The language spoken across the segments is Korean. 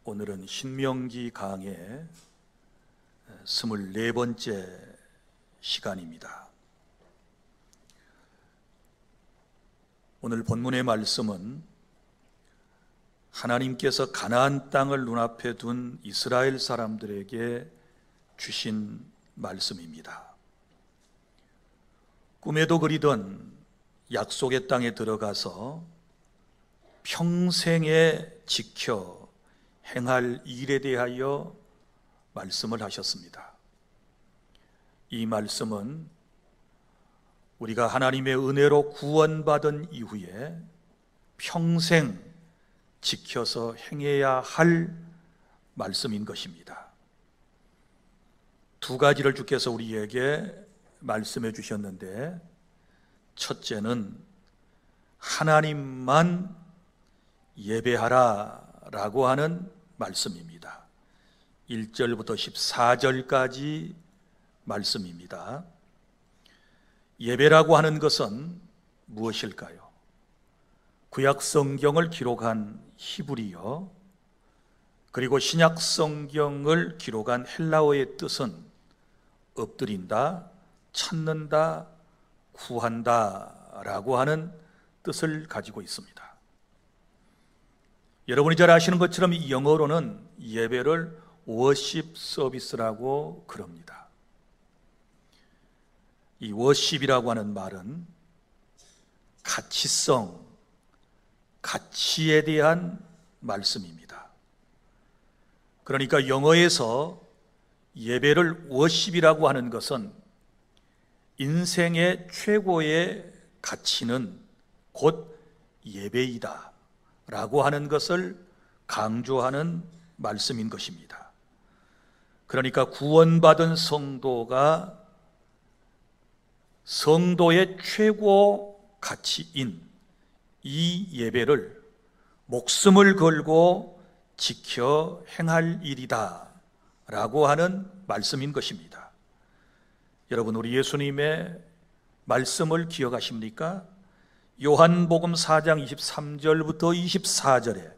오늘은 신명기 강의 24번째 시간입니다. 오늘 본문의 말씀은 하나님께서 가나안 땅을 눈앞에 둔 이스라엘 사람들에게 주신 말씀입니다. 꿈에도 그리던 약속의 땅에 들어가서 평생에 지켜 행할 일에 대하여 말씀을 하셨습니다. 이 말씀은 우리가 하나님의 은혜로 구원받은 이후에 평생 지켜서 행해야 할 말씀인 것입니다. 두 가지를 주께서 우리에게 말씀해 주셨는데, 첫째는 하나님만 예배하라 라고 하는 말씀입니다. 1절부터 14절까지 말씀입니다. 예배라고 하는 것은 무엇일까요? 구약 성경을 기록한 히브리어, 그리고 신약 성경을 기록한 헬라어의 뜻은 엎드린다, 찾는다, 구한다 라고 하는 뜻을 가지고 있습니다. 여러분이 잘 아시는 것처럼 이 영어로는 예배를 워십 서비스라고 그럽니다. 이 워십이라고 하는 말은 가치성, 가치에 대한 말씀입니다. 그러니까 영어에서 예배를 워십이라고 하는 것은 인생의 최고의 가치는 곧 예배이다 라고 하는 것을 강조하는 말씀인 것입니다. 그러니까 구원받은 성도가 성도의 최고 가치인 이 예배를 목숨을 걸고 지켜 행할 일이다 라고 하는 말씀인 것입니다. 여러분, 우리 예수님의 말씀을 기억하십니까? 요한복음 4장 23절부터 24절에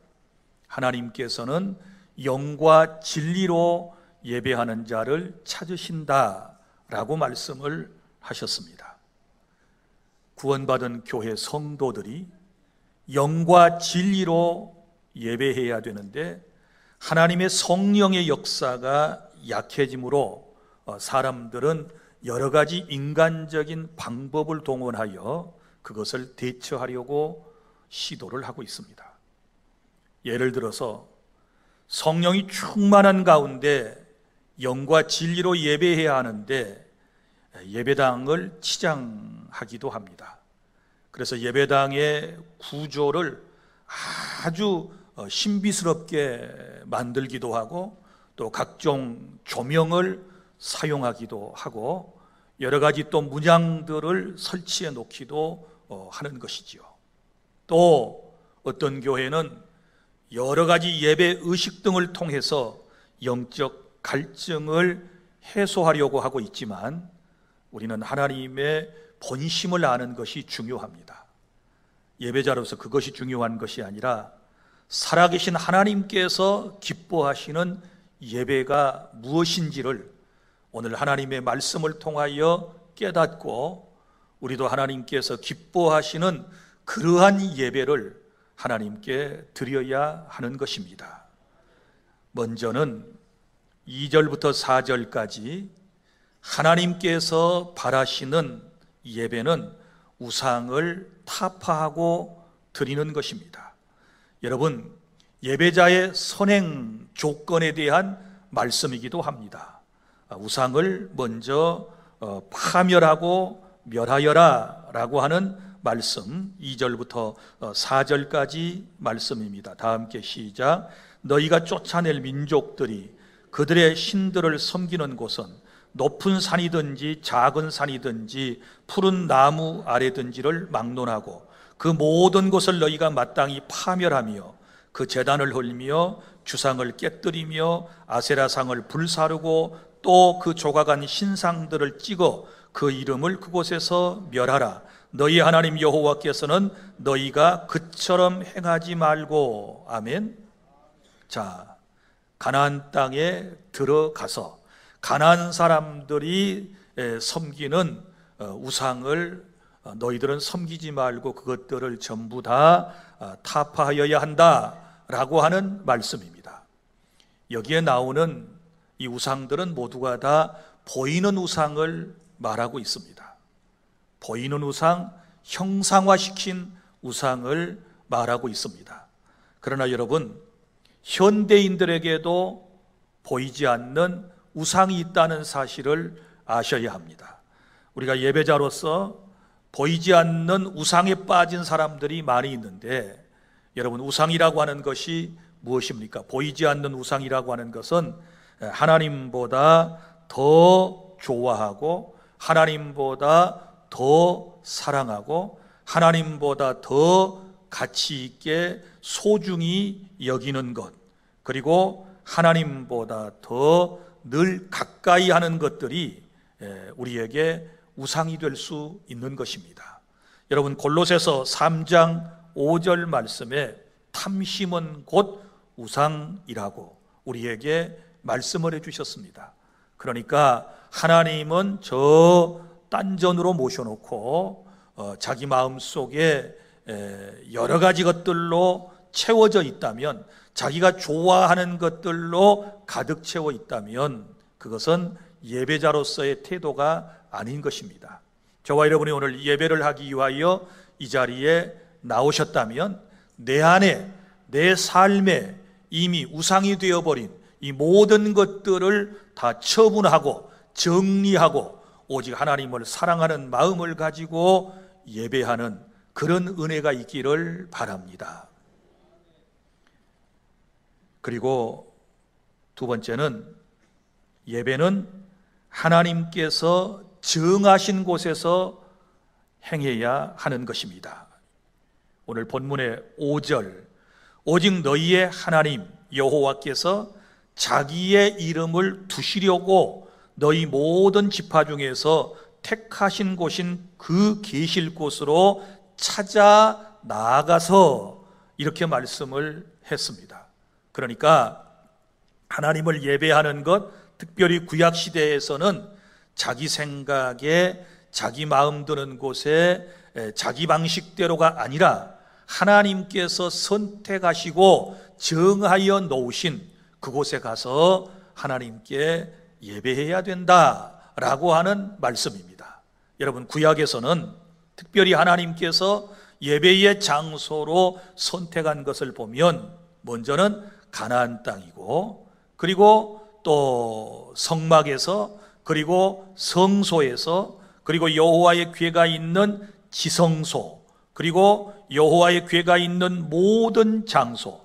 하나님께서는 영과 진리로 예배하는 자를 찾으신다 라고 말씀을 하셨습니다. 구원받은 교회 성도들이 영과 진리로 예배해야 되는데, 하나님의 성령의 역사가 약해지므로 사람들은 여러 가지 인간적인 방법을 동원하여 그것을 대처하려고 시도를 하고 있습니다. 예를 들어서 성령이 충만한 가운데 영과 진리로 예배해야 하는데 예배당을 치장하기도 합니다. 그래서 예배당의 구조를 아주 신비스럽게 만들기도 하고, 또 각종 조명을 사용하기도 하고, 여러 가지 또 문양들을 설치해 놓기도 하는 것이지요. 또 어떤 교회는 여러 가지 예배 의식 등을 통해서 영적 갈증을 해소하려고 하고 있지만, 우리는 하나님의 본심을 아는 것이 중요합니다. 예배자로서 그것이 중요한 것이 아니라 살아계신 하나님께서 기뻐하시는 예배가 무엇인지를 오늘 하나님의 말씀을 통하여 깨닫고, 우리도 하나님께서 기뻐하시는 그러한 예배를 하나님께 드려야 하는 것입니다. 먼저는 2절부터 4절까지 하나님께서 바라시는 예배는 우상을 타파하고 드리는 것입니다. 여러분, 예배자의 선행 조건에 대한 말씀이기도 합니다. 우상을 먼저 파멸하고 멸하여라 라고 하는 말씀, 2절부터 4절까지 말씀입니다. 다 함께 시작. 너희가 쫓아낼 민족들이 그들의 신들을 섬기는 곳은 높은 산이든지 작은 산이든지 푸른 나무 아래든지를 막론하고 그 모든 곳을 너희가 마땅히 파멸하며 그 제단을 헐며 주상을 깨뜨리며 아세라상을 불사르고 또 그 조각한 신상들을 찍어 그 이름을 그곳에서 멸하라. 너희 하나님 여호와께서는 너희가 그처럼 행하지 말고. 아멘. 자, 가나안 땅에 들어가서 가나안 사람들이 섬기는 우상을 너희들은 섬기지 말고 그것들을 전부 다 타파하여야 한다라고 하는 말씀입니다. 여기에 나오는 이 우상들은 모두가 다 보이는 우상을 말하고 있습니다. 보이는 우상, 형상화시킨 우상을 말하고 있습니다. 그러나 여러분, 현대인들에게도 보이지 않는 우상이 있다는 사실을 아셔야 합니다. 우리가 예배자로서 보이지 않는 우상에 빠진 사람들이 많이 있는데, 여러분, 우상이라고 하는 것이 무엇입니까? 보이지 않는 우상이라고 하는 것은 하나님보다 더 좋아하고 하나님보다 더 사랑하고 하나님보다 더 가치 있게 소중히 여기는 것, 그리고 하나님보다 더 늘 가까이 하는 것들이 우리에게 우상이 될 수 있는 것입니다. 여러분, 골로새서 3장 5절 말씀에 탐심은 곧 우상이라고 우리에게 말씀을 해주셨습니다. 그러니까 하나님은 저 딴전으로 모셔놓고 자기 마음속에 여러 가지 것들로 채워져 있다면, 자기가 좋아하는 것들로 가득 채워 있다면 그것은 예배자로서의 태도가 아닌 것입니다. 저와 여러분이 오늘 예배를 하기 위하여 이 자리에 나오셨다면 내 안에, 내 삶에 이미 우상이 되어버린 이 모든 것들을 다 처분하고 정리하고 오직 하나님을 사랑하는 마음을 가지고 예배하는 그런 은혜가 있기를 바랍니다. 그리고 두 번째는, 예배는 하나님께서 정하신 곳에서 행해야 하는 것입니다. 오늘 본문의 5절, 오직 너희의 하나님 여호와께서 자기의 이름을 두시려고 너희 모든 지파 중에서 택하신 곳인 그 계실 곳으로 찾아 나아가서, 이렇게 말씀을 했습니다. 그러니까 하나님을 예배하는 것, 특별히 구약시대에서는 자기 생각에, 자기 마음 드는 곳에 자기 방식대로가 아니라 하나님께서 선택하시고 정하여 놓으신 그곳에 가서 하나님께 예배해야 된다라고 하는 말씀입니다. 여러분, 구약에서는 특별히 하나님께서 예배의 장소로 선택한 것을 보면 먼저는 가나안 땅이고, 그리고 또 성막에서, 그리고 성소에서, 그리고 여호와의 궤가 있는 지성소, 그리고 여호와의 궤가 있는 모든 장소,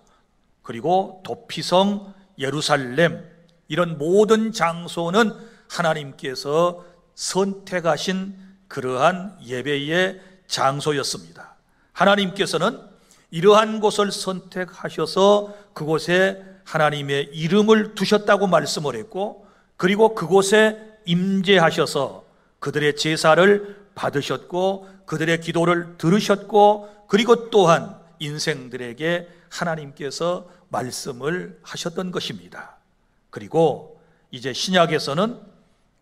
그리고 도피성 예루살렘, 이런 모든 장소는 하나님께서 선택하신 그러한 예배의 장소였습니다. 하나님께서는 이러한 곳을 선택하셔서 그곳에 하나님의 이름을 두셨다고 말씀을 했고, 그리고 그곳에 임재하셔서 그들의 제사를 받으셨고 그들의 기도를 들으셨고, 그리고 또한 인생들에게 하나님께서 말씀을 하셨던 것입니다. 그리고 이제 신약에서는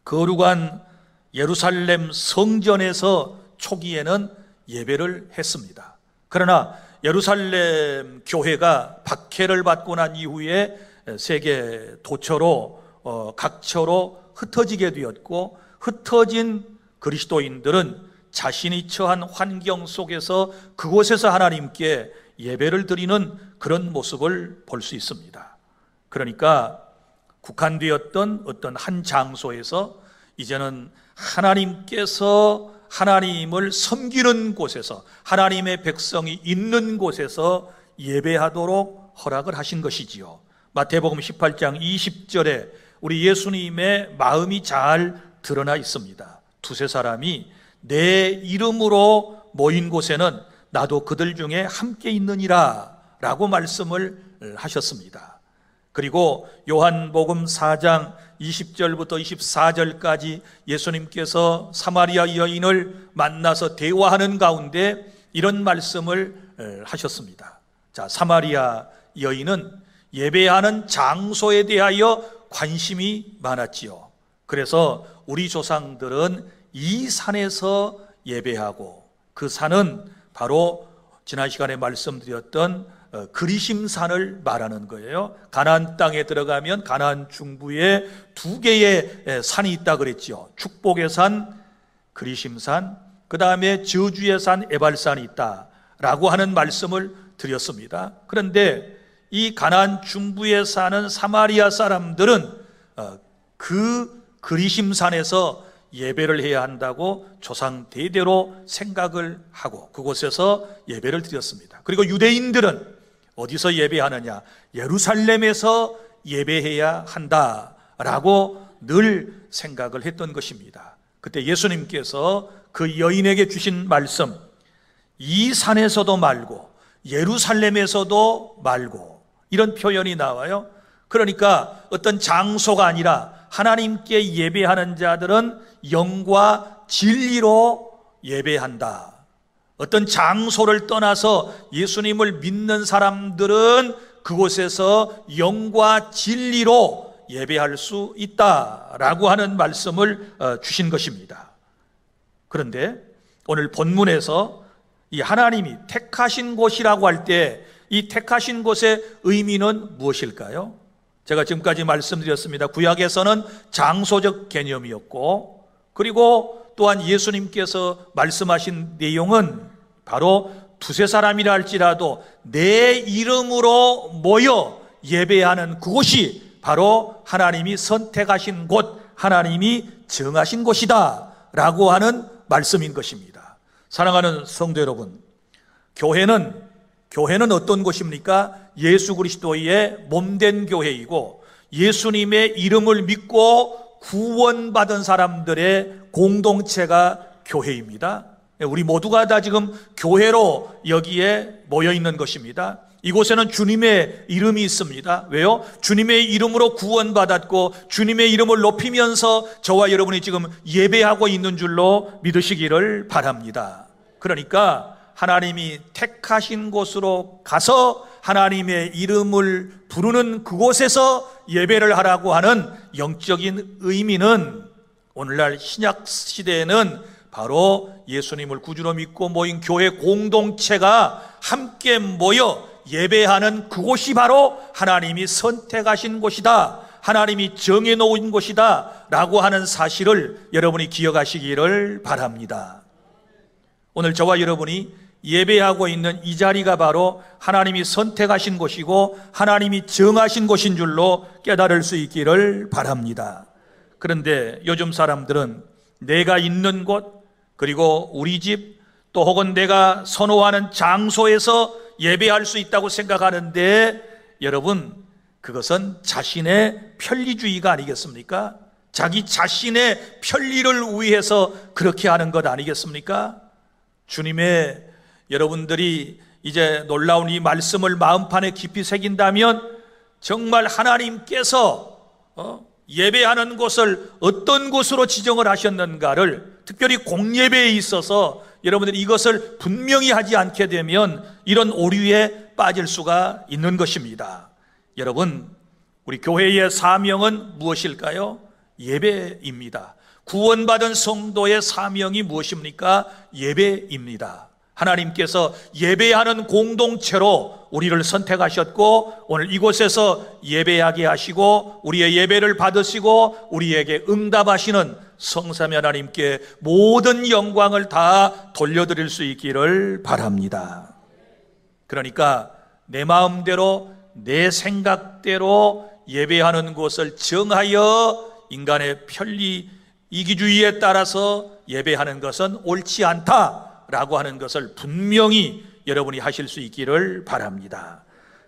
거룩한 예루살렘 성전에서 초기에는 예배를 했습니다. 그러나 예루살렘 교회가 박해를 받고 난 이후에 세계 도처로, 각처로 흩어지게 되었고, 흩어진 그리스도인들은 자신이 처한 환경 속에서 그곳에서 하나님께 예배를 드리는 그런 모습을 볼 수 있습니다. 그러니까 국한되었던 어떤 한 장소에서 이제는 하나님께서 하나님을 섬기는 곳에서, 하나님의 백성이 있는 곳에서 예배하도록 허락을 하신 것이지요. 마태복음 18장 20절에 우리 예수님의 마음이 잘 드러나 있습니다. 두세 사람이 내 이름으로 모인 곳에는 나도 그들 중에 함께 있느니라 라고 말씀을 하셨습니다. 그리고 요한복음 4장 20절부터 24절까지 예수님께서 사마리아 여인을 만나서 대화하는 가운데 이런 말씀을 하셨습니다. 자, 사마리아 여인은 예배하는 장소에 대하여 관심이 많았지요. 그래서 우리 조상들은 이 산에서 예배하고, 그 산은 바로 지난 시간에 말씀드렸던 그리심산을 말하는 거예요. 가나안 땅에 들어가면 가나안 중부에 두 개의 산이 있다 그랬죠. 축복의 산, 그리심산, 그 다음에 저주의 산 에발산이 있다라고 하는 말씀을 드렸습니다. 그런데 이 가나안 중부에 사는 사마리아 사람들은 그 그리심산에서 예배를 해야 한다고 조상 대대로 생각을 하고 그곳에서 예배를 드렸습니다. 그리고 유대인들은 어디서 예배하느냐? 예루살렘에서 예배해야 한다라고 늘 생각을 했던 것입니다. 그때 예수님께서 그 여인에게 주신 말씀, 이 산에서도 말고 예루살렘에서도 말고, 이런 표현이 나와요. 그러니까 어떤 장소가 아니라 하나님께 예배하는 자들은 영과 진리로 예배한다. 어떤 장소를 떠나서 예수님을 믿는 사람들은 그곳에서 영과 진리로 예배할 수 있다라고 하는 말씀을 주신 것입니다. 그런데 오늘 본문에서 이 하나님이 택하신 곳이라고 할 때 이 택하신 곳의 의미는 무엇일까요? 제가 지금까지 말씀드렸습니다. 구약에서는 장소적 개념이었고, 그리고 또한 예수님께서 말씀하신 내용은 바로 두세 사람이라 할지라도 내 이름으로 모여 예배하는 그곳이 바로 하나님이 선택하신 곳, 하나님이 정하신 곳이다 라고 하는 말씀인 것입니다. 사랑하는 성도 여러분, 교회는 어떤 곳입니까? 예수 그리스도의 몸된 교회이고 예수님의 이름을 믿고 구원받은 사람들의 공동체가 교회입니다. 우리 모두가 다 지금 교회로 여기에 모여 있는 것입니다. 이곳에는 주님의 이름이 있습니다. 왜요? 주님의 이름으로 구원받았고 주님의 이름을 높이면서 저와 여러분이 지금 예배하고 있는 줄로 믿으시기를 바랍니다. 그러니까 하나님이 택하신 곳으로 가서 하나님의 이름을 부르는 그곳에서 예배를 하라고 하는 영적인 의미는 오늘날 신약 시대에는 바로 예수님을 구주로 믿고 모인 교회 공동체가 함께 모여 예배하는 그곳이 바로 하나님이 선택하신 곳이다, 하나님이 정해놓은 곳이다 라고 하는 사실을 여러분이 기억하시기를 바랍니다. 오늘 저와 여러분이 예배하고 있는 이 자리가 바로 하나님이 선택하신 곳이고 하나님이 정하신 곳인 줄로 깨달을 수 있기를 바랍니다. 그런데 요즘 사람들은 내가 있는 곳, 그리고 우리 집, 또 혹은 내가 선호하는 장소에서 예배할 수 있다고 생각하는데, 여러분, 그것은 자신의 편리주의가 아니겠습니까? 자기 자신의 편리를 위해서 그렇게 하는 것 아니겠습니까? 주님의 여러분들이 이제 놀라운 이 말씀을 마음판에 깊이 새긴다면 정말 하나님께서 예배하는 곳을 어떤 곳으로 지정을 하셨는가를, 특별히 공예배에 있어서 여러분들이 이것을 분명히 하지 않게 되면 이런 오류에 빠질 수가 있는 것입니다. 여러분, 우리 교회의 사명은 무엇일까요? 예배입니다. 구원받은 성도의 사명이 무엇입니까? 예배입니다. 하나님께서 예배하는 공동체로 우리를 선택하셨고 오늘 이곳에서 예배하게 하시고 우리의 예배를 받으시고 우리에게 응답하시는 성삼위 하나님께 모든 영광을 다 돌려드릴 수 있기를 바랍니다. 그러니까 내 마음대로 내 생각대로 예배하는 곳을 정하여 인간의 편리 이기주의에 따라서 예배하는 것은 옳지 않다라고 하는 것을 분명히 여러분이 하실 수 있기를 바랍니다.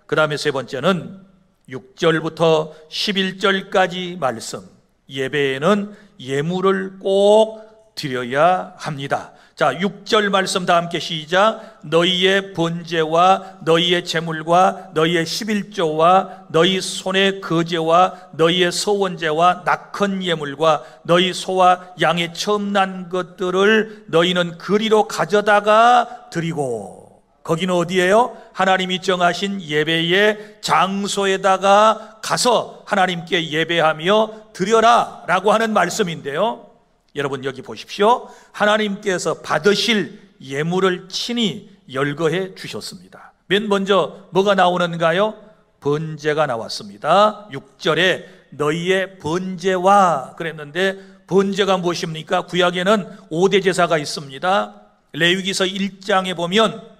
그 다음에 세 번째는 6절부터 11절까지 말씀, 예배에는 예물을 꼭 드려야 합니다. 자, 6절 말씀 다 함께 시작. 너희의 번제와 너희의 제물과 너희의 11조와 너희 손의 거제와 너희의 서원제와 낙헌 예물과 너희 소와 양의 처음 난 것들을 너희는 그리로 가져다가 드리고, 거기는 어디예요? 하나님이 정하신 예배의 장소에다가 가서 하나님께 예배하며 드려라 라고 하는 말씀인데요, 여러분 여기 보십시오. 하나님께서 받으실 예물을 친히 열거해 주셨습니다. 맨 먼저 뭐가 나오는가요? 번제가 나왔습니다. 6절에 너희의 번제와 그랬는데, 번제가 무엇입니까? 구약에는 5대 제사가 있습니다. 레위기서 1장에 보면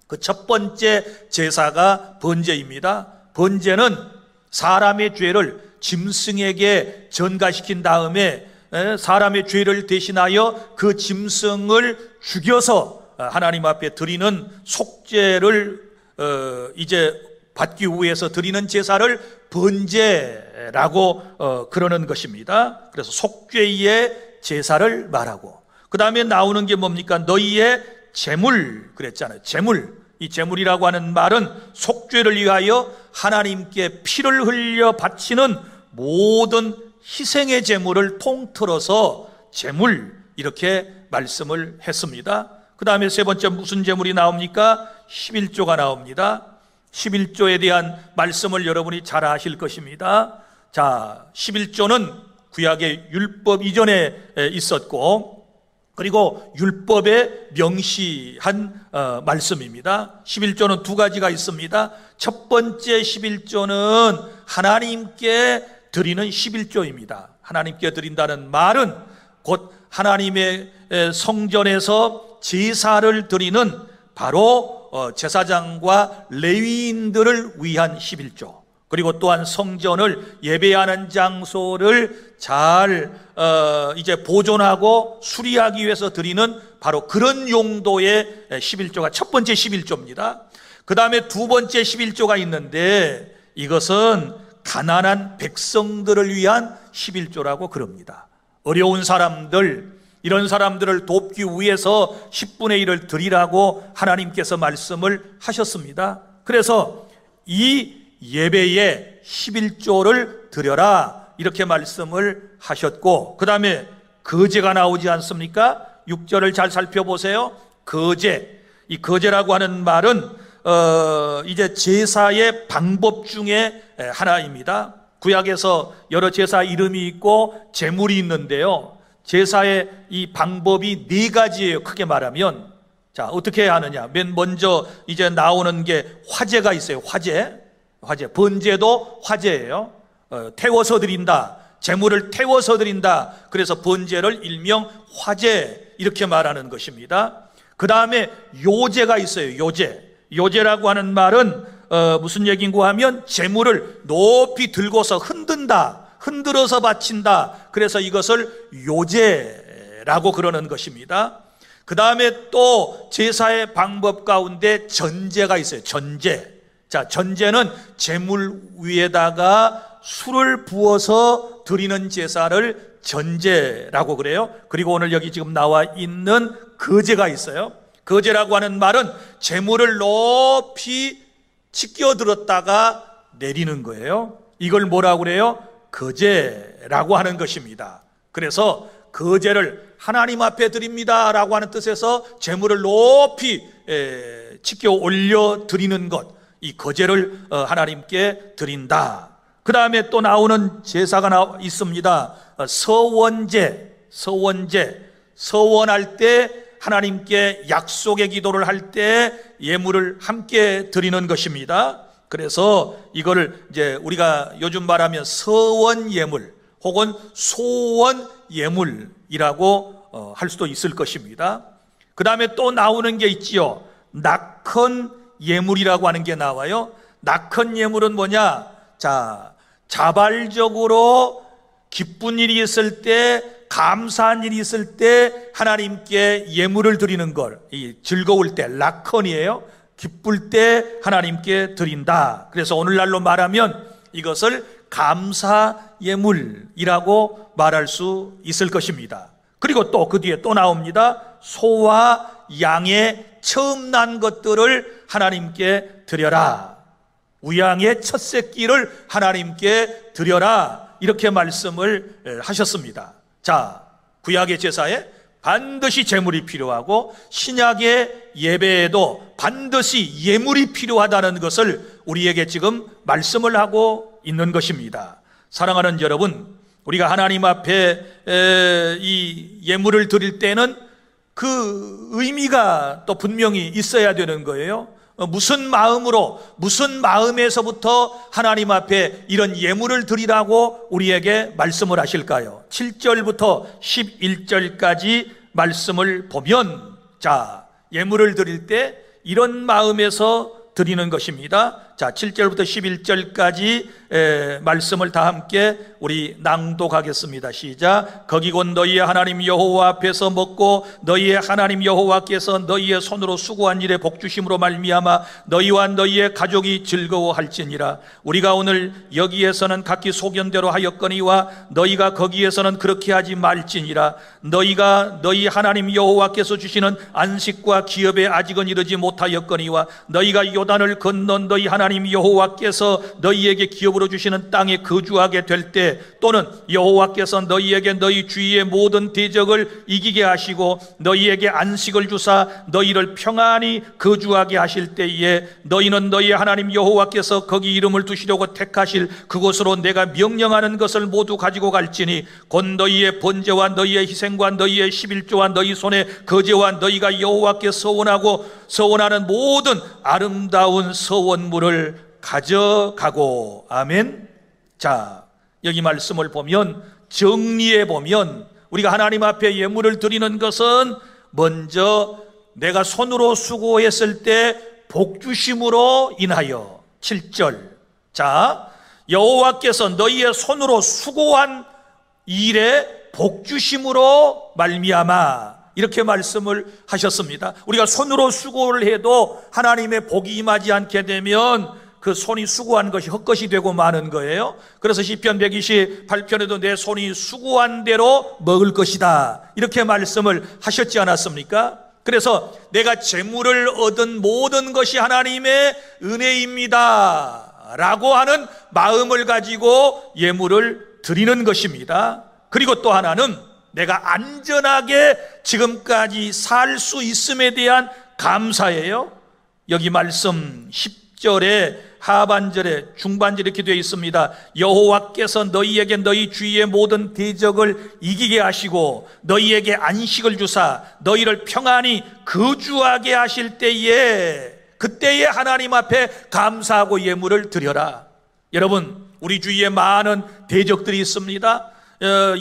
그 첫 번째 제사가 번제입니다. 번제는 사람의 죄를 짐승에게 전가시킨 다음에 사람의 죄를 대신하여 그 짐승을 죽여서 하나님 앞에 드리는 속죄를 이제 받기 위해서 드리는 제사를 번제라고 그러는 것입니다. 그래서 속죄의 제사를 말하고, 그 다음에 나오는 게 뭡니까? 너희의 제물 그랬잖아요. 제물. 이 제물이라고 하는 말은 속죄를 위하여 하나님께 피를 흘려 바치는 모든 희생의 제물을 통틀어서 제물, 이렇게 말씀을 했습니다. 그 다음에 세 번째 무슨 제물이 나옵니까? 11조가 나옵니다. 11조에 대한 말씀을 여러분이 잘 아실 것입니다. 자, 11조는 구약의 율법 이전에 있었고, 그리고 율법에 명시한 말씀입니다. 11조는 두 가지가 있습니다. 첫 번째 11조는 하나님께 드리는 11조입니다. 하나님께 드린다는 말은 곧 하나님의 성전에서 제사를 드리는 바로 제사장과 레위인들을 위한 11조, 그리고 또한 성전을, 예배하는 장소를 잘 이제 보존하고 수리하기 위해서 드리는 바로 그런 용도의 11조가 첫 번째 11조입니다. 그 다음에 두 번째 11조가 있는데, 이것은 가난한 백성들을 위한 11조라고 그럽니다. 어려운 사람들, 이런 사람들을 돕기 위해서 10분의 1을 드리라고 하나님께서 말씀을 하셨습니다. 그래서 이 예배에 11조를 드려라, 이렇게 말씀을 하셨고, 그 다음에 거제가 나오지 않습니까? 6절을 잘 살펴보세요. 거제. 이 거제라고 하는 말은 이제 제사의 방법 중에 하나입니다. 구약에서 여러 제사 이름이 있고 제물이 있는데요, 제사의 이 방법이 네 가지예요. 크게 말하면. 자, 어떻게 해야 하느냐? 맨 먼저 이제 나오는 게 화제가 있어요. 화제. 번제도 화제예요. 태워서 드린다, 제물을 태워서 드린다. 그래서 번제를 일명 화제, 이렇게 말하는 것입니다. 그 다음에 요제가 있어요. 요제라고 하는 말은 무슨 얘기인가 하면 제물을 높이 들고서 흔들어서 바친다. 그래서 이것을 요제라고 그러는 것입니다. 그 다음에 또 제사의 방법 가운데 전제가 있어요. 전제. 자, 전제는 제물 위에다가 술을 부어서 드리는 제사를 전제라고 그래요. 그리고 오늘 여기 지금 나와 있는 거제가 있어요. 거제라고 하는 말은 제물을 높이 치켜들었다가 내리는 거예요. 이걸 뭐라고 그래요? 거제라고 하는 것입니다. 그래서 거제를 하나님 앞에 드립니다 라고 하는 뜻에서 제물을 높이 치켜 올려 드리는 것, 이 거제를 하나님께 드린다. 그 다음에 또 나오는 제사가 있습니다. 서원제. 서원할 때 하나님께 약속의 기도를 할 때 예물을 함께 드리는 것입니다. 그래서 이거를 이제 우리가 요즘 말하면 서원 예물 혹은 소원 예물이라고 할 수도 있을 것입니다. 그 다음에 또 나오는 게 있지요. 낙헌 예물이라고 하는 게 나와요. 낙헌 예물은 뭐냐? 자, 자발적으로 기쁜 일이 있을 때, 감사한 일이 있을 때 하나님께 예물을 드리는 걸, 이 즐거울 때 낙헌이에요. 기쁠 때 하나님께 드린다. 그래서 오늘날로 말하면 이것을 감사 예물이라고 말할 수 있을 것입니다. 그리고 또 그 뒤에 또 나옵니다. 소와 양의 처음 난 것들을 하나님께 드려라. 우양의 첫 새끼를 하나님께 드려라. 이렇게 말씀을 하셨습니다. 자, 구약의 제사의 반드시 제물이 필요하고 신약의 예배에도 반드시 예물이 필요하다는 것을 우리에게 지금 말씀을 하고 있는 것입니다. 사랑하는 여러분, 우리가 하나님 앞에 이 예물을 드릴 때는 그 의미가 또 분명히 있어야 되는 거예요. 무슨 마음으로, 무슨 마음에서부터 하나님 앞에 이런 예물을 드리라고 우리에게 말씀을 하실까요? 7절부터 11절까지 말씀을 보면, 자, 예물을 드릴 때 이런 마음에서 드리는 것입니다. 자, 7절부터 11절까지 말씀을 다 함께 우리 낭독하겠습니다. 시작. 거기 곧 너희의 하나님 여호와 앞에서 먹고 너희의 하나님 여호와께서 너희의 손으로 수고한 일에 복주심으로 말미암아 너희와 너희의 가족이 즐거워할지니라. 우리가 오늘 여기에서는 각기 소견대로 하였거니와 너희가 거기에서는 그렇게 하지 말지니라. 너희가 너희 하나님 여호와께서 주시는 안식과 기업에 아직은 이르지 못하였거니와 너희가 요단을 건넌 너희 하나님 여호와께서 너희에게 기업으로 주시는 땅에 거주하게 될 때, 또는 여호와께서 너희에게 너희 주위의 모든 대적을 이기게 하시고 너희에게 안식을 주사 너희를 평안히 거주하게 하실 때에 너희는 너희 하나님 여호와께서 거기 이름을 두시려고 택하실 그곳으로 내가 명령하는 것을 모두 가지고 갈지니 곧 너희의 번제와 너희의 희생과 너희의 11조와 너희 손의 거제와 너희가 여호와께 서원하는 모든 아름다운 서원물을 가져가고. 아멘. 자, 여기 말씀을 보면, 정리해 보면, 우리가 하나님 앞에 예물을 드리는 것은 먼저 내가 손으로 수고했을 때 복주심으로 인하여. 7절. 자, 여호와께서 너희의 손으로 수고한 일에 복주심으로 말미암아, 이렇게 말씀을 하셨습니다. 우리가 손으로 수고를 해도 하나님의 복이 임하지 않게 되면 그 손이 수고한 것이 헛것이 되고 마는 거예요. 그래서 시편 128편에도 내 손이 수고한 대로 먹을 것이다, 이렇게 말씀을 하셨지 않았습니까? 그래서 내가 재물을 얻은 모든 것이 하나님의 은혜입니다 라고 하는 마음을 가지고 예물을 드리는 것입니다. 그리고 또 하나는 내가 안전하게 지금까지 살 수 있음에 대한 감사예요. 여기 말씀 10절에 하반절에 중반절에 이렇게 되어 있습니다. 여호와께서 너희에게 너희 주위의 모든 대적을 이기게 하시고 너희에게 안식을 주사 너희를 평안히 거주하게 하실 때에, 그때에 하나님 앞에 감사하고 예물을 드려라. 여러분, 우리 주위에 많은 대적들이 있습니다.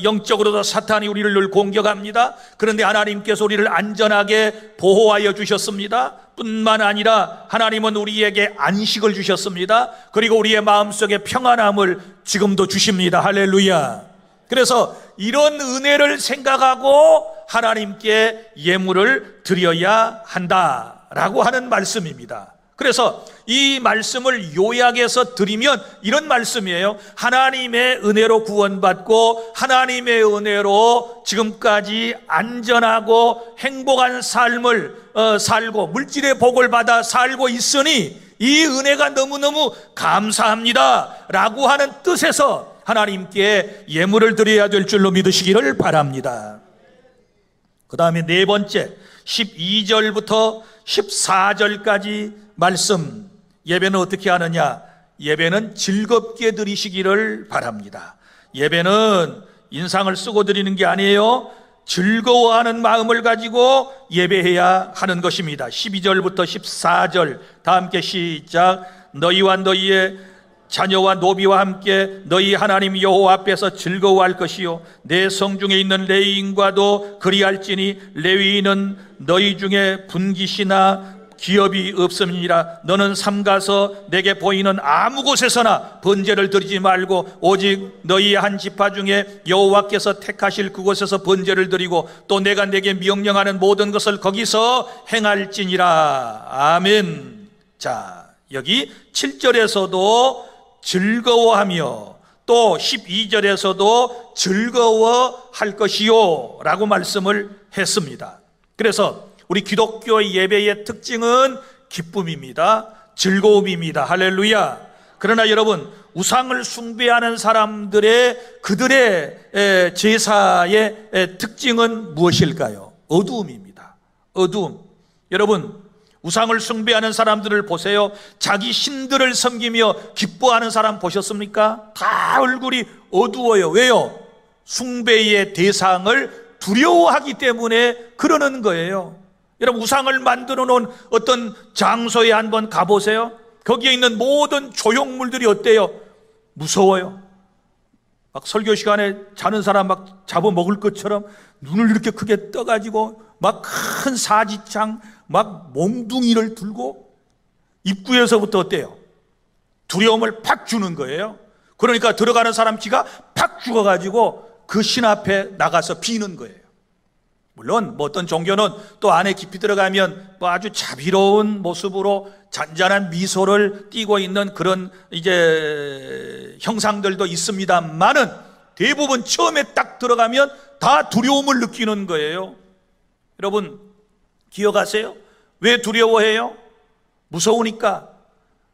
영적으로도 사탄이 우리를 늘 공격합니다. 그런데 하나님께서 우리를 안전하게 보호하여 주셨습니다. 뿐만 아니라 하나님은 우리에게 안식을 주셨습니다. 그리고 우리의 마음속에 평안함을 지금도 주십니다. 할렐루야. 그래서 이런 은혜를 생각하고 하나님께 예물을 드려야 한다라고 하는 말씀입니다. 그래서 이 말씀을 요약해서 드리면 이런 말씀이에요. 하나님의 은혜로 구원받고 하나님의 은혜로 지금까지 안전하고 행복한 삶을 살고 물질의 복을 받아 살고 있으니 이 은혜가 너무너무 감사합니다 라고 하는 뜻에서 하나님께 예물을 드려야 될 줄로 믿으시기를 바랍니다. 그 다음에 네 번째 12절부터 14절까지 말씀, 예배는 어떻게 하느냐? 예배는 즐겁게 드리시기를 바랍니다. 예배는 인상을 쓰고 드리는 게 아니에요. 즐거워하는 마음을 가지고 예배해야 하는 것입니다. 12절부터 14절 다 함께 시작. 너희와 너희의 자녀와 노비와 함께 너희 하나님 여호와 앞에서 즐거워할 것이요 내 성중에 있는 레위인과도 그리할지니 레위인은 너희 중에 분깃이나 기업이 없음이니라. 너는 삼가서 내게 보이는 아무 곳에서나 번제를 드리지 말고 오직 너희의 한 지파 중에 여호와께서 택하실 그곳에서 번제를 드리고 또 내가 내게 명령하는 모든 것을 거기서 행할지니라. 아멘. 자, 여기 7절에서도 즐거워하며 또 12절에서도 즐거워할 것이요 라고 말씀을 했습니다. 그래서 우리 기독교의 예배의 특징은 기쁨입니다. 즐거움입니다. 할렐루야. 그러나 여러분, 우상을 숭배하는 사람들의 그들의 제사의 특징은 무엇일까요? 어두움입니다. 어두움. 여러분, 우상을 숭배하는 사람들을 보세요. 자기 신들을 섬기며 기뻐하는 사람 보셨습니까? 다 얼굴이 어두워요. 왜요? 숭배의 대상을 두려워하기 때문에 그러는 거예요. 여러분, 우상을 만들어 놓은 어떤 장소에 한번 가보세요. 거기에 있는 모든 조형물들이 어때요? 무서워요. 막 설교 시간에 자는 사람 막 잡아먹을 것처럼 눈을 이렇게 크게 떠가지고 막 큰 사지창, 막 몽둥이를 들고 입구에서부터 어때요? 두려움을 팍 주는 거예요. 그러니까 들어가는 사람 기가 팍 죽어가지고 그 신 앞에 나가서 비는 거예요. 물론 뭐 어떤 종교는 또 안에 깊이 들어가면 뭐 아주 자비로운 모습으로 잔잔한 미소를 띠고 있는 그런 이제 형상들도 있습니다만은 대부분 처음에 딱 들어가면 다 두려움을 느끼는 거예요. 여러분, 기억하세요? 왜 두려워해요? 무서우니까.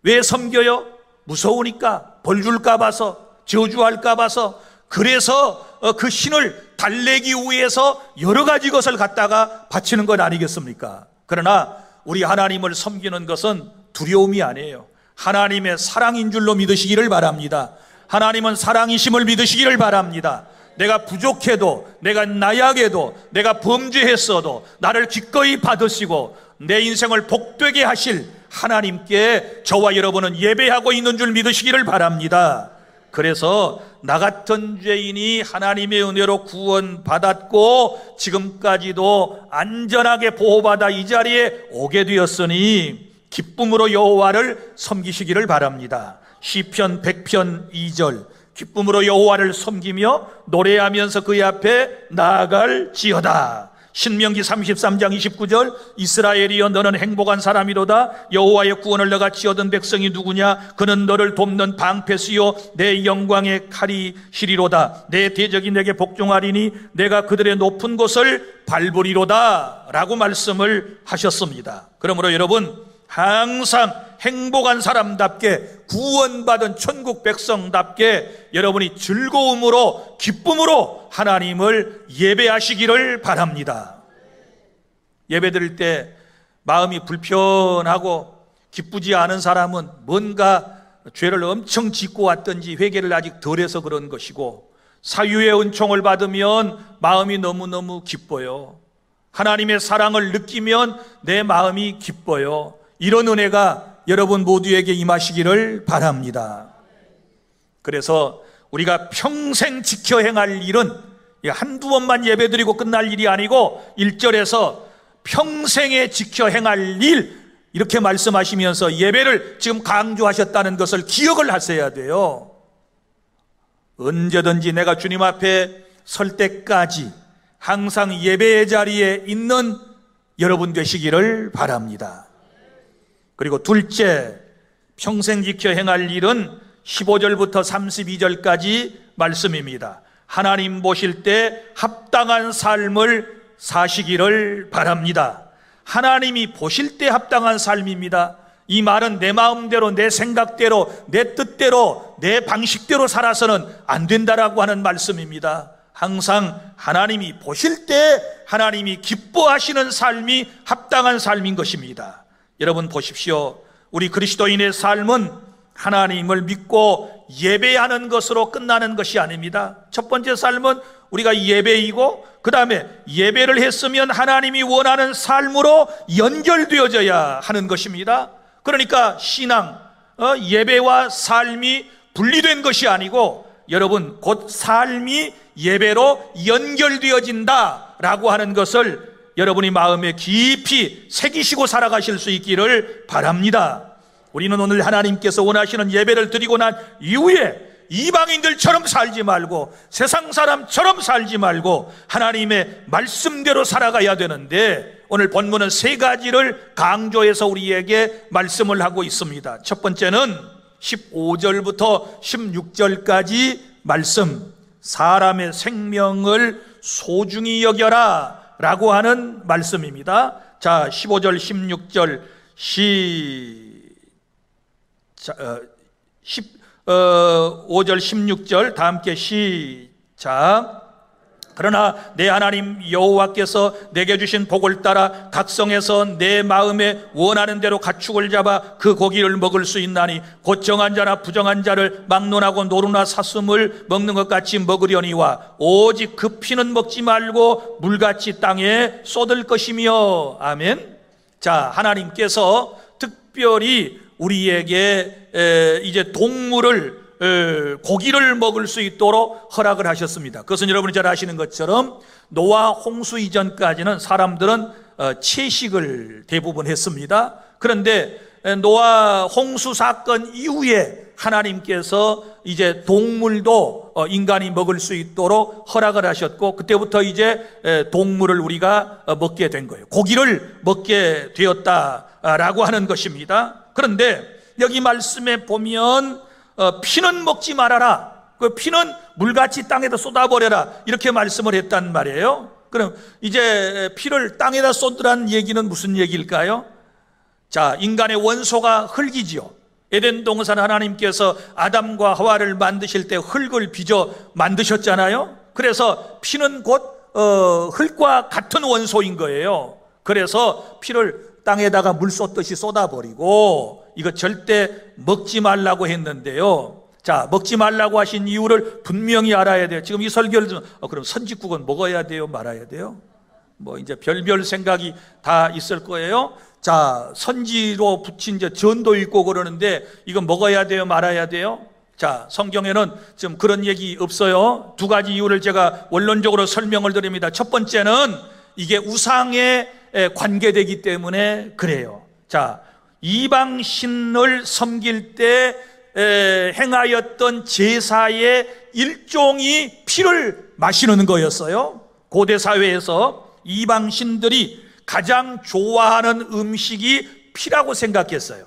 왜 섬겨요? 무서우니까. 벌 줄까 봐서, 저주할까 봐서. 그래서 그 신을 달래기 위해서 여러 가지 것을 갖다가 바치는 것 아니겠습니까? 그러나 우리 하나님을 섬기는 것은 두려움이 아니에요. 하나님의 사랑인 줄로 믿으시기를 바랍니다. 하나님은 사랑이심을 믿으시기를 바랍니다. 내가 부족해도, 내가 나약해도, 내가 범죄했어도 나를 기꺼이 받으시고 내 인생을 복되게 하실 하나님께 저와 여러분은 예배하고 있는 줄 믿으시기를 바랍니다. 그래서 나 같은 죄인이 하나님의 은혜로 구원받았고 지금까지도 안전하게 보호받아 이 자리에 오게 되었으니 기쁨으로 여호와를 섬기시기를 바랍니다. 시편 100편 2절, 기쁨으로 여호와를 섬기며 노래하면서 그의 앞에 나아갈지어다. 신명기 33장 29절, 이스라엘이여 너는 행복한 사람이로다. 여호와의 구원을 너같이 얻은 백성이 누구냐? 그는 너를 돕는 방패수요 내 영광의 칼이시리로다. 내 대적이 내게 복종하리니 내가 그들의 높은 곳을 밟으리로다 라고 말씀을 하셨습니다. 그러므로 여러분, 항상 행복한 사람답게, 구원받은 천국 백성답게 여러분이 즐거움으로, 기쁨으로 하나님을 예배하시기를 바랍니다. 예배드릴 때 마음이 불편하고 기쁘지 않은 사람은 뭔가 죄를 엄청 짓고 왔든지 회개를 아직 덜해서 그런 것이고, 사유의 은총을 받으면 마음이 너무너무 기뻐요. 하나님의 사랑을 느끼면 내 마음이 기뻐요. 이런 은혜가 여러분 모두에게 임하시기를 바랍니다. 그래서 우리가 평생 지켜 행할 일은 한두 번만 예배드리고 끝날 일이 아니고 1절에서 평생에 지켜 행할 일, 이렇게 말씀하시면서 예배를 지금 강조하셨다는 것을 기억을 하셔야 돼요. 언제든지 내가 주님 앞에 설 때까지 항상 예배의 자리에 있는 여러분 되시기를 바랍니다. 그리고 둘째, 평생 지켜 행할 일은 15절부터 32절까지 말씀입니다. 하나님 보실 때 합당한 삶을 사시기를 바랍니다. 하나님이 보실 때 합당한 삶입니다. 이 말은 내 마음대로, 내 생각대로, 내 뜻대로, 내 방식대로 살아서는 안 된다라고 하는 말씀입니다. 항상 하나님이 보실 때 하나님이 기뻐하시는 삶이 합당한 삶인 것입니다. 여러분 보십시오. 우리 그리스도인의 삶은 하나님을 믿고 예배하는 것으로 끝나는 것이 아닙니다. 첫 번째 삶은 우리가 예배이고, 그 다음에 예배를 했으면 하나님이 원하는 삶으로 연결되어져야 하는 것입니다. 그러니까 신앙, 예배와 삶이 분리된 것이 아니고 여러분, 곧 삶이 예배로 연결되어진다라고 하는 것을 여러분이 마음에 깊이 새기시고 살아가실 수 있기를 바랍니다. 우리는 오늘 하나님께서 원하시는 예배를 드리고 난 이후에 이방인들처럼 살지 말고, 세상 사람처럼 살지 말고 하나님의 말씀대로 살아가야 되는데, 오늘 본문은 세 가지를 강조해서 우리에게 말씀을 하고 있습니다. 첫 번째는 15절부터 16절까지 말씀, 사람의 생명을 소중히 여겨라 라고 하는 말씀입니다. 자, 15절 16절 5절 16절 다 함께 시작. 그러나 내 하나님 여호와께서 내게 주신 복을 따라 각성해서 내 마음에 원하는 대로 가축을 잡아 그 고기를 먹을 수 있나니 곧 정한 자나 부정한 자를 막론하고 노루나 사슴을 먹는 것 같이 먹으려니와 오직 그 피는 먹지 말고 물같이 땅에 쏟을 것이며. 아멘. 자, 하나님께서 특별히 우리에게 이제 동물을 고기를 먹을 수 있도록 허락을 하셨습니다. 그것은 여러분이 잘 아시는 것처럼 노아 홍수 이전까지는 사람들은 채식을 대부분 했습니다. 그런데 노아 홍수 사건 이후에 하나님께서 이제 동물도 인간이 먹을 수 있도록 허락을 하셨고, 그때부터 이제 동물을 우리가 먹게 된 거예요. 고기를 먹게 되었다라고 하는 것입니다. 그런데 여기 말씀에 보면 피는 먹지 말아라, 그 피는 물같이 땅에다 쏟아버려라, 이렇게 말씀을 했단 말이에요. 그럼 이제 피를 땅에다 쏟으라는 얘기는 무슨 얘기일까요? 자, 인간의 원소가 흙이지요. 에덴 동산 하나님께서 아담과 하와를 만드실 때 흙을 빚어 만드셨잖아요. 그래서 피는 곧 흙과 같은 원소인 거예요. 그래서 피를 땅에다가 물 쏟듯이 쏟아버리고 이거 절대 먹지 말라고 했는데요. 자, 먹지 말라고 하신 이유를 분명히 알아야 돼요. 지금 이 설교를 좀 그럼 선지국은 먹어야 돼요, 말아야 돼요? 뭐 이제 별별 생각이 다 있을 거예요. 자, 선지로 붙인 이제 전도 있고 그러는데 이거 먹어야 돼요, 말아야 돼요? 자, 성경에는 지금 그런 얘기 없어요. 두 가지 이유를 제가 원론적으로 설명을 드립니다. 첫 번째는 이게 우상에 관계되기 때문에 그래요. 자, 이방신을 섬길 때 행하였던 제사의 일종이 피를 마시는 거였어요. 고대 사회에서 이방신들이 가장 좋아하는 음식이 피라고 생각했어요.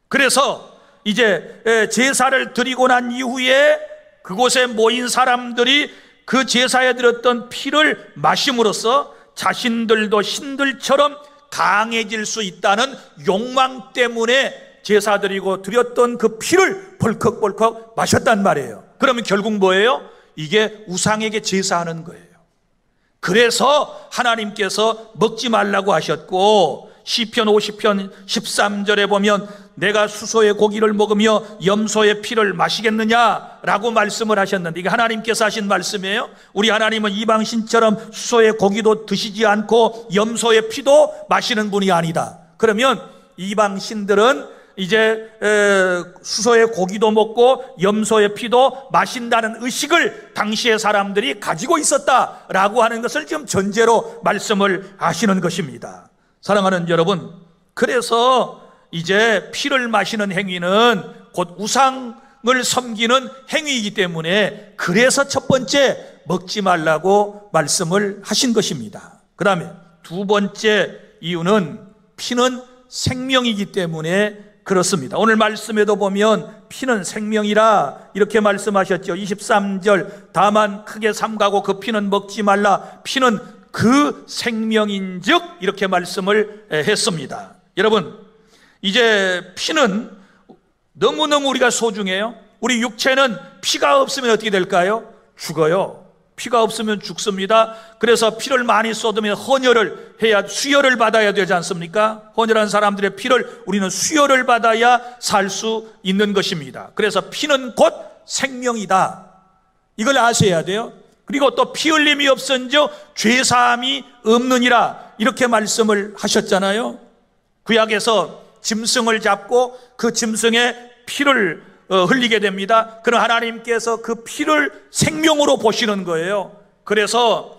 그래서 이제 제사를 드리고 난 이후에 그곳에 모인 사람들이 그 제사에 드렸던 피를 마심으로써 자신들도 신들처럼 강해질 수 있다는 욕망 때문에 제사 드리고 드렸던 그 피를 벌컥벌컥 마셨단 말이에요. 그러면 결국 뭐예요? 이게 우상에게 제사하는 거예요. 그래서 하나님께서 먹지 말라고 하셨고, 시편 50편 13절에 보면 내가 수소의 고기를 먹으며 염소의 피를 마시겠느냐라고 말씀을 하셨는데, 이게 하나님께서 하신 말씀이에요. 우리 하나님은 이방신처럼 수소의 고기도 드시지 않고 염소의 피도 마시는 분이 아니다. 그러면 이방신들은 이제 수소의 고기도 먹고 염소의 피도 마신다는 의식을 당시의 사람들이 가지고 있었다라고 하는 것을 지금 전제로 말씀을 하시는 것입니다. 사랑하는 여러분, 그래서 이제 피를 마시는 행위는 곧 우상을 섬기는 행위이기 때문에 그래서 첫 번째 먹지 말라고 말씀을 하신 것입니다. 그 다음에 두 번째 이유는 피는 생명이기 때문에 그렇습니다. 오늘 말씀에도 보면 피는 생명이라 이렇게 말씀하셨죠. 23절, 다만 크게 삼가고 그 피는 먹지 말라, 피는 그 생명인즉, 이렇게 말씀을 했습니다. 여러분, 이제 피는 너무너무 우리가 소중해요. 우리 육체는 피가 없으면 어떻게 될까요? 죽어요. 피가 없으면 죽습니다. 그래서 피를 많이 쏟으면 헌혈을 해야, 수혈을 받아야 되지 않습니까? 헌혈한 사람들의 피를 우리는 수혈을 받아야 살 수 있는 것입니다. 그래서 피는 곧 생명이다, 이걸 아셔야 돼요. 그리고 또 피 흘림이 없은즉 죄사함이 없느니라, 이렇게 말씀을 하셨잖아요. 구약에서 짐승을 잡고 그 짐승의 피를 흘리게 됩니다. 그럼 하나님께서 그 피를 생명으로 보시는 거예요. 그래서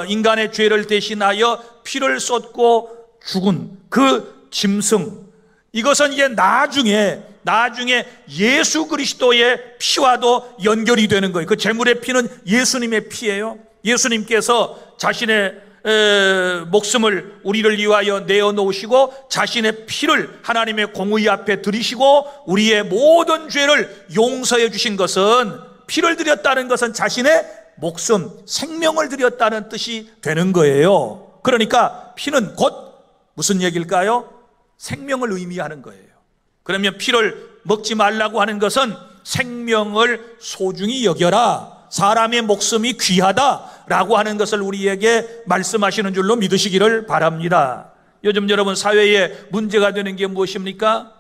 인간의 죄를 대신하여 피를 쏟고 죽은 그 짐승, 이것은 이제 나중에 예수 그리스도의 피와도 연결이 되는 거예요. 그 제물의 피는 예수님의 피예요. 예수님께서 자신의 목숨을 우리를 위하여 내어놓으시고 자신의 피를 하나님의 공의 앞에 드리시고 우리의 모든 죄를 용서해 주신 것은, 피를 드렸다는 것은 자신의 목숨, 생명을 드렸다는 뜻이 되는 거예요. 그러니까 피는 곧 무슨 얘기일까요? 생명을 의미하는 거예요. 그러면 피를 먹지 말라고 하는 것은 생명을 소중히 여겨라, 사람의 목숨이 귀하다 라고 하는 것을 우리에게 말씀하시는 줄로 믿으시기를 바랍니다. 요즘 여러분 사회에 문제가 되는 게 무엇입니까?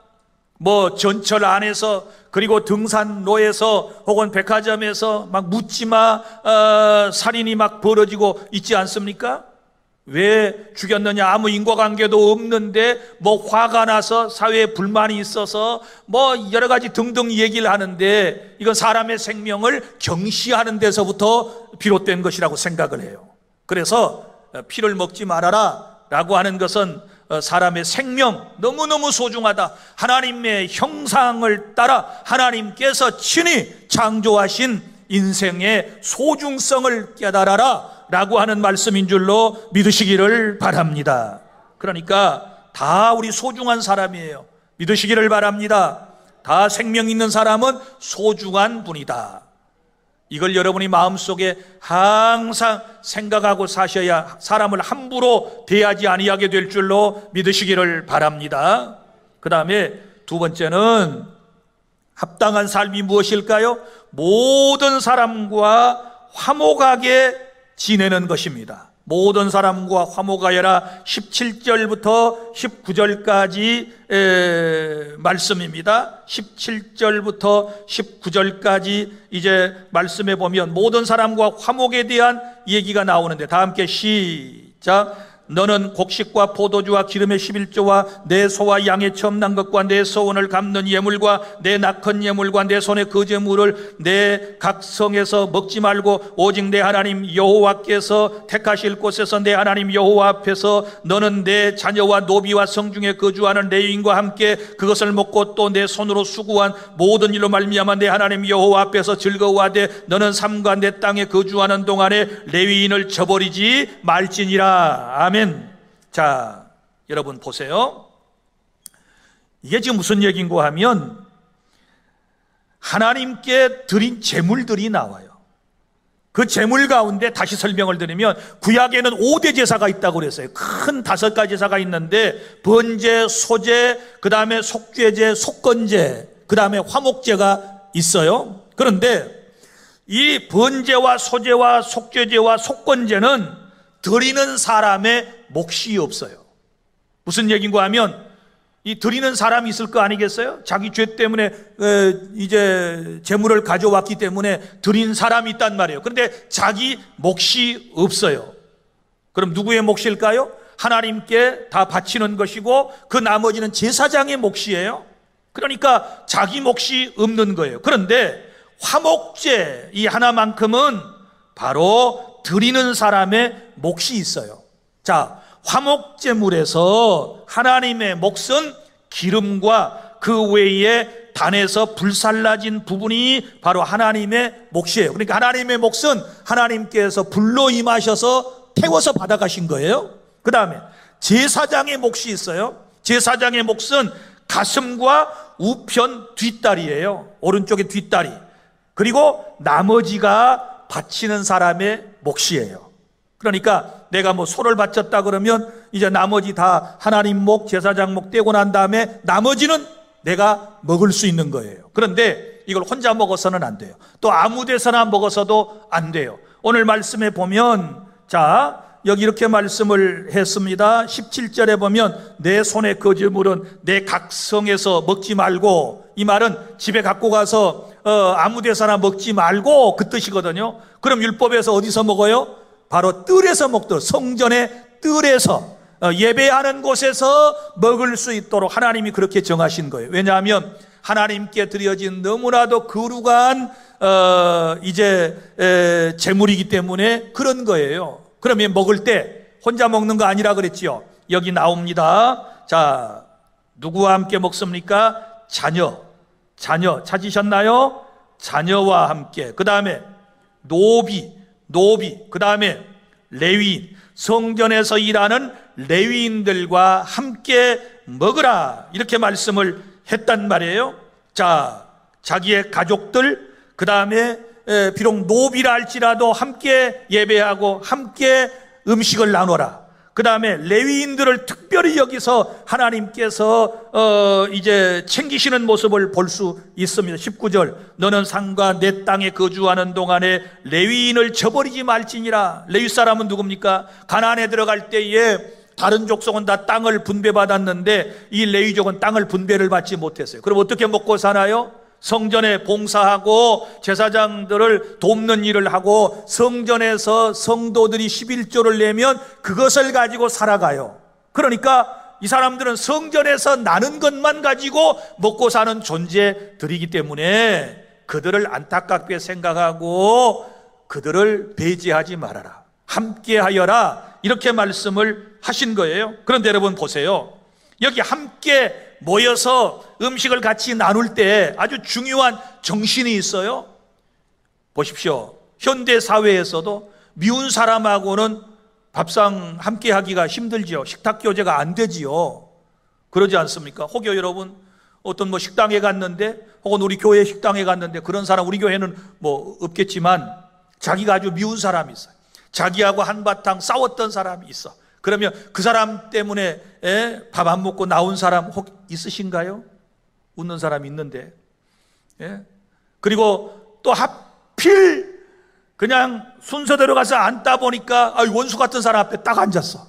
뭐 전철 안에서, 그리고 등산로에서, 혹은 백화점에서 막 묻지마 살인이 막 벌어지고 있지 않습니까? 왜 죽였느냐, 아무 인과관계도 없는데 뭐 화가 나서, 사회에 불만이 있어서 뭐 여러 가지 등등 얘기를 하는데, 이건 사람의 생명을 경시하는 데서부터 비롯된 것이라고 생각을 해요. 그래서 피를 먹지 말아라 라고 하는 것은 사람의 생명 너무너무 소중하다, 하나님의 형상을 따라 하나님께서 친히 창조하신 인생의 소중성을 깨달아라 라고 하는 말씀인 줄로 믿으시기를 바랍니다. 그러니까 다 우리 소중한 사람이에요. 믿으시기를 바랍니다. 다 생명 있는 사람은 소중한 분이다. 이걸 여러분이 마음속에 항상 생각하고 사셔야 사람을 함부로 대하지 아니하게 될 줄로 믿으시기를 바랍니다. 그 다음에 두 번째는 합당한 삶이 무엇일까요? 모든 사람과 화목하게 지내는 것입니다. 모든 사람과 화목하여라, 17절부터 19절까지 말씀입니다. 17절부터 19절까지 이제 말씀해 보면 모든 사람과 화목에 대한 얘기가 나오는데, 다 함께 시작. 너는 곡식과 포도주와 기름의 11조와 내 소와 양의 처음 난 것과 내 소원을 갚는 예물과 내 낙헌 예물과 내 손의 거제물을 내 각성에서 먹지 말고 오직 내 하나님 여호와께서 택하실 곳에서 내 하나님 여호와 앞에서 너는 내 자녀와 노비와 성중에 거주하는 레위인과 함께 그것을 먹고 또 내 손으로 수고한 모든 일로 말미암아 내 하나님 여호와 앞에서 즐거워하되 너는 삶과 내 땅에 거주하는 동안에 레위인을 저버리지 말지니라. 아멘. 자, 여러분 보세요. 이게 지금 무슨 얘기인가 하면 하나님께 드린 제물들이 나와요. 그 제물 가운데 다시 설명을 드리면, 구약에는 5대 제사가 있다고 그랬어요. 큰 5가지 제사가 있는데 번제, 소제, 그 다음에 속죄제, 속건제, 그 다음에 화목제가 있어요. 그런데 이 번제와 소제와 속죄제와 속건제는 드리는 사람의 몫이 없어요. 무슨 얘기인가 하면, 이 드리는 사람이 있을 거 아니겠어요? 자기 죄 때문에 이제 제물을 가져왔기 때문에 드린 사람이 있단 말이에요. 그런데 자기 몫이 없어요. 그럼 누구의 몫일까요? 하나님께 다 바치는 것이고 그 나머지는 제사장의 몫이에요. 그러니까 자기 몫이 없는 거예요. 그런데 화목제 이 하나만큼은 바로 드리는 사람의 몫이 있어요. 자, 화목제물에서 하나님의 몫은 기름과 그 외에 단에서 불살라진 부분이 바로 하나님의 몫이에요. 그러니까 하나님의 몫은 하나님께서 불로 임하셔서 태워서 받아가신 거예요. 그 다음에 제사장의 몫이 있어요. 제사장의 몫은 가슴과 우편 뒷다리예요. 오른쪽의 뒷다리. 그리고 나머지가 바치는 사람의 몫이에요. 그러니까 내가 뭐 소를 바쳤다 그러면 이제 나머지 다 하나님 목, 제사장 목 떼고 난 다음에 나머지는 내가 먹을 수 있는 거예요. 그런데 이걸 혼자 먹어서는 안 돼요. 또 아무 데서나 먹어서도 안 돼요. 오늘 말씀에 보면, 자, 여기 이렇게 말씀을 했습니다. 17절에 보면 내 손의 거제물은 내 각성에서 먹지 말고, 이 말은 집에 갖고 가서 아무 데서나 먹지 말고 그 뜻이거든요. 그럼 율법에서 어디서 먹어요? 바로 뜰에서 먹도록, 성전의 뜰에서, 예배하는 곳에서 먹을 수 있도록 하나님이 그렇게 정하신 거예요. 왜냐하면 하나님께 드려진 너무나도 거룩한 이제 제물이기 때문에 그런 거예요. 그러면 먹을 때 혼자 먹는 거 아니라 그랬지요. 여기 나옵니다. 자, 누구와 함께 먹습니까? 자녀 찾으셨나요? 자녀와 함께. 그 다음에 노비, 그 다음에 레위인, 성전에서 일하는 레위인들과 함께 먹으라, 이렇게 말씀을 했단 말이에요. 자, 자기의 가족들, 그 다음에 비록 노비라 할지라도 함께 예배하고 함께 음식을 나눠라. 그 다음에 레위인들을 특별히 여기서 하나님께서 이제 챙기시는 모습을 볼 수 있습니다. 19절, 너는 산과 내 땅에 거주하는 동안에 레위인을 저버리지 말지니라. 레위 사람은 누굽니까? 가나안에 들어갈 때에 다른 족속은 다 땅을 분배받았는데 이 레위족은 땅을 분배를 받지 못했어요. 그럼 어떻게 먹고 사나요? 성전에 봉사하고 제사장들을 돕는 일을 하고 성전에서 성도들이 11조를 내면 그것을 가지고 살아가요. 그러니까 이 사람들은 성전에서 나는 것만 가지고 먹고 사는 존재들이기 때문에 그들을 안타깝게 생각하고 그들을 배제하지 말아라, 함께하여라, 이렇게 말씀을 하신 거예요. 그런데 여러분 보세요. 여기 함께 모여서 음식을 같이 나눌 때 아주 중요한 정신이 있어요. 보십시오. 현대 사회에서도 미운 사람하고는 밥상 함께 하기가 힘들지요. 식탁 교제가 안 되지요. 그러지 않습니까? 혹여 여러분 어떤 식당에 갔는데, 혹은 우리 교회 식당에 갔는데, 그런 사람, 우리 교회는 없겠지만 자기가 아주 미운 사람이 있어요. 자기하고 한바탕 싸웠던 사람이 있어. 그러면 그 사람 때문에 밥 안 먹고 나온 사람 혹 있으신가요? 웃는 사람이 있는데. 그리고 또 하필 그냥 순서대로 가서 앉다 보니까 원수 같은 사람 앞에 딱 앉았어.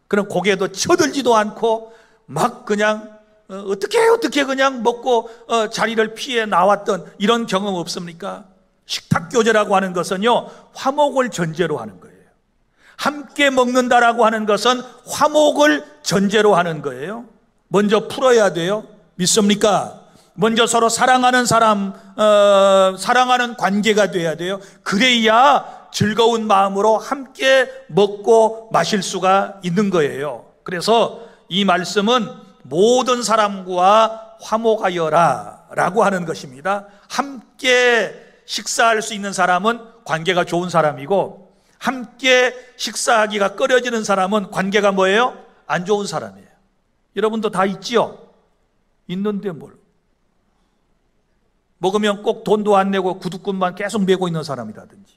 그럼 고개도 쳐들지도 않고 막 그냥 어떻게 그냥 먹고 자리를 피해 나왔던 이런 경험 없습니까? 식탁 교제라고 하는 것은요, 화목을 전제로 하는 거예요. 함께 먹는다라고 하는 것은 화목을 전제로 하는 거예요. 먼저 풀어야 돼요. 믿습니까? 먼저 서로 사랑하는 사람, 사랑하는 관계가 돼야 돼요. 그래야 즐거운 마음으로 함께 먹고 마실 수가 있는 거예요. 그래서 이 말씀은 모든 사람과 화목하여라 라고 하는 것입니다. 함께 식사할 수 있는 사람은 관계가 좋은 사람이고, 함께 식사하기가 꺼려지는 사람은 관계가 뭐예요? 안 좋은 사람이에요. 여러분도 다 있지요? 있는데 뭘. 먹으면 꼭 돈도 안 내고 구두끈만 계속 메고 있는 사람이라든지,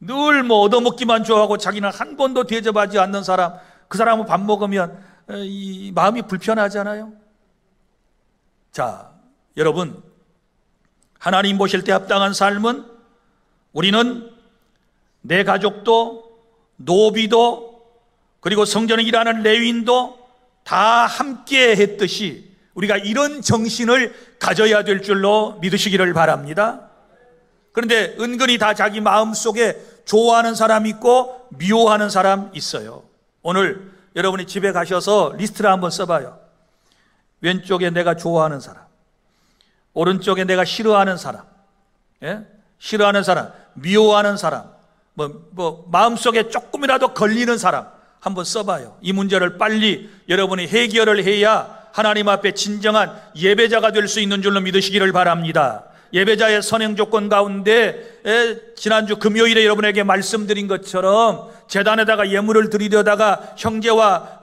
늘 얻어먹기만 좋아하고 자기는 한 번도 대접하지 않는 사람, 그 사람은 밥 먹으면 이 마음이 불편하잖아요. 자, 여러분, 하나님 보실 때 합당한 삶은 우리는 내 가족도, 노비도, 그리고 성전에 일하는 레위인도 다 함께 했듯이 우리가 이런 정신을 가져야 될 줄로 믿으시기를 바랍니다. 그런데 은근히 다 자기 마음속에 좋아하는 사람 있고 미워하는 사람 있어요. 오늘 여러분이 집에 가셔서 리스트를 한번 써봐요. 왼쪽에 내가 좋아하는 사람, 오른쪽에 내가 싫어하는 사람, 싫어하는 사람, 미워하는 사람, 마음속에 조금이라도 걸리는 사람 한번 써봐요. 이 문제를 빨리 여러분이 해결을 해야 하나님 앞에 진정한 예배자가 될 수 있는 줄로 믿으시기를 바랍니다. 예배자의 선행 조건 가운데 지난주 금요일에 여러분에게 말씀드린 것처럼 제단에다가 예물을 드리려다가 형제와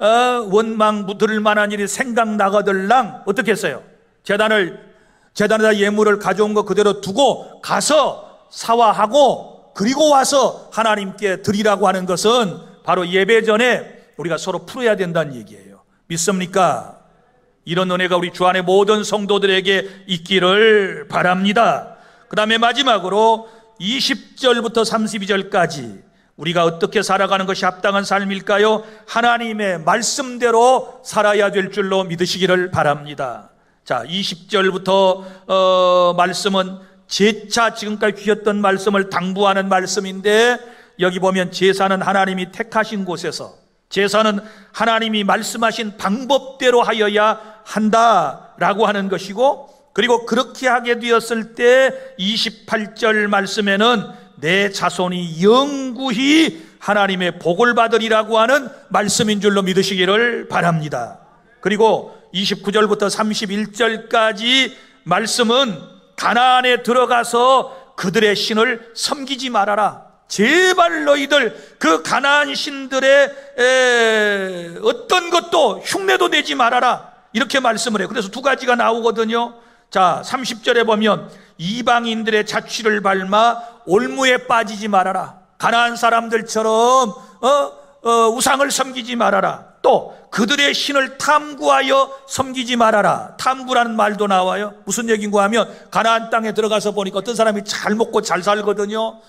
원망 들을 만한 일이 생각나거들랑 어떻게 했어요? 제단에다 예물을 가져온 거 그대로 두고 가서 사화하고 그리고 와서 하나님께 드리라고 하는 것은 바로 예배 전에 우리가 서로 풀어야 된다는 얘기예요. 믿습니까? 이런 은혜가 우리 주 안에 모든 성도들에게 있기를 바랍니다. 그 다음에 마지막으로 20절부터 32절까지 우리가 어떻게 살아가는 것이 합당한 삶일까요? 하나님의 말씀대로 살아야 될 줄로 믿으시기를 바랍니다. 자, 20절부터 말씀은 재차 지금까지 주셨던 말씀을 당부하는 말씀인데, 여기 보면 제사는 하나님이 택하신 곳에서, 제사는 하나님이 말씀하신 방법대로 하여야 한다라고 하는 것이고, 그리고 그렇게 하게 되었을 때 28절 말씀에는 내 자손이 영구히 하나님의 복을 받으리라고 하는 말씀인 줄로 믿으시기를 바랍니다. 그리고 29절부터 31절까지 말씀은 가나안에 들어가서 그들의 신을 섬기지 말아라. 제발 너희들 그 가나안 신들의 어떤 것도 흉내도 내지 말아라, 이렇게 말씀을 해요. 그래서 두 가지가 나오거든요. 자, 30절에 보면 이방인들의 자취를 밟아 올무에 빠지지 말아라. 가나안 사람들처럼 우상을 섬기지 말아라. 또 그들의 신을 탐구하여 섬기지 말아라. 탐구라는 말도 나와요. 무슨 얘기인가 하면 가나안 땅에 들어가서 보니까 어떤 사람이 잘 먹고 잘 살거든요.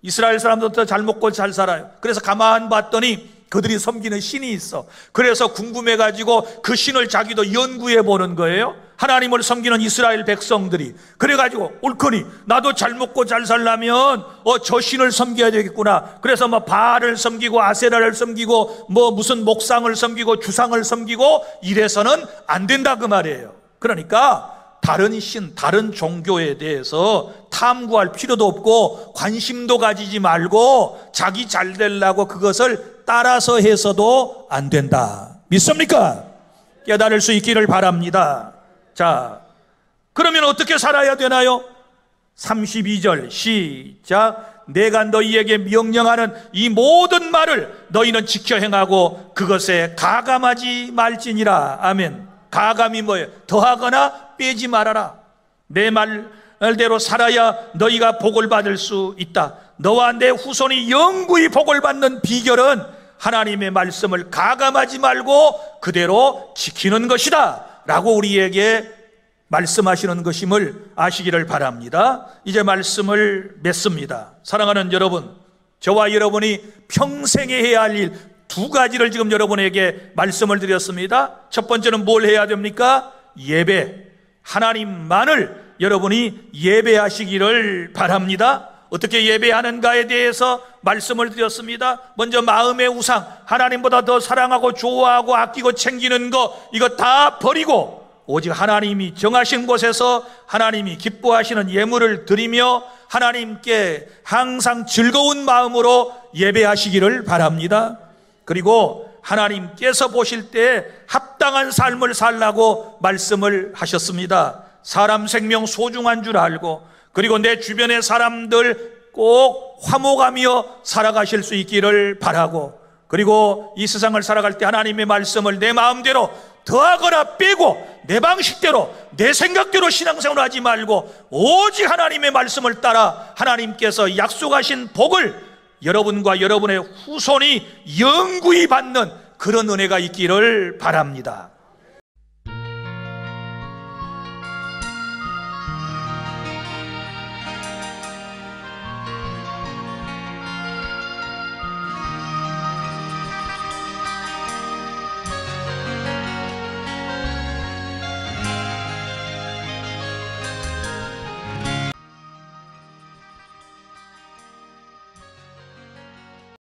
이스라엘 사람들도 잘 먹고 잘 살아요. 그래서 가만 봤더니 그들이 섬기는 신이 있어. 그래서 궁금해가지고 그 신을 자기도 연구해 보는 거예요. 하나님을 섬기는 이스라엘 백성들이. 그래가지고 옳거니 나도 잘 먹고 잘 살려면 저 신을 섬겨야 되겠구나. 그래서 뭐 바알을 섬기고 아세라를 섬기고 뭐 무슨 목상을 섬기고 주상을 섬기고 이래서는 안 된다 그 말이에요. 그러니까 다른 신, 다른 종교에 대해서 탐구할 필요도 없고 관심도 가지지 말고 자기 잘 되려고 그것을 따라서 해서도 안 된다. 믿습니까? 깨달을 수 있기를 바랍니다. 자, 그러면 어떻게 살아야 되나요? 32절 시작. 내가 너희에게 명령하는 이 모든 말을 너희는 지켜 행하고 그것에 가감하지 말지니라. 아멘. 가감이 뭐예요? 더하거나 빼지 말아라. 내 말대로 살아야 너희가 복을 받을 수 있다. 너와 내 후손이 영구히 복을 받는 비결은 하나님의 말씀을 가감하지 말고 그대로 지키는 것이다 라고 우리에게 말씀하시는 것임을 아시기를 바랍니다. 이제 말씀을 맺습니다. 사랑하는 여러분, 저와 여러분이 평생에 해야 할 일 두 가지를 지금 여러분에게 말씀을 드렸습니다. 첫 번째는 뭘 해야 됩니까? 예배. 하나님만을 여러분이 예배하시기를 바랍니다. 어떻게 예배하는가에 대해서 말씀을 드렸습니다. 먼저 마음의 우상, 하나님보다 더 사랑하고 좋아하고 아끼고 챙기는 거, 이거 다 버리고 오직 하나님이 정하신 곳에서 하나님이 기뻐하시는 예물을 드리며 하나님께 항상 즐거운 마음으로 예배하시기를 바랍니다. 그리고 하나님께서 보실 때 합당한 삶을 살라고 말씀을 하셨습니다. 사람 생명 소중한 줄 알고, 그리고 내 주변의 사람들 꼭 화목하며 살아가실 수 있기를 바라고, 그리고 이 세상을 살아갈 때 하나님의 말씀을 내 마음대로 더하거나 빼고 내 방식대로 내 생각대로 신앙생활을 하지 말고 오직 하나님의 말씀을 따라 하나님께서 약속하신 복을 여러분과 여러분의 후손이 영구히 받는 그런 은혜가 있기를 바랍니다.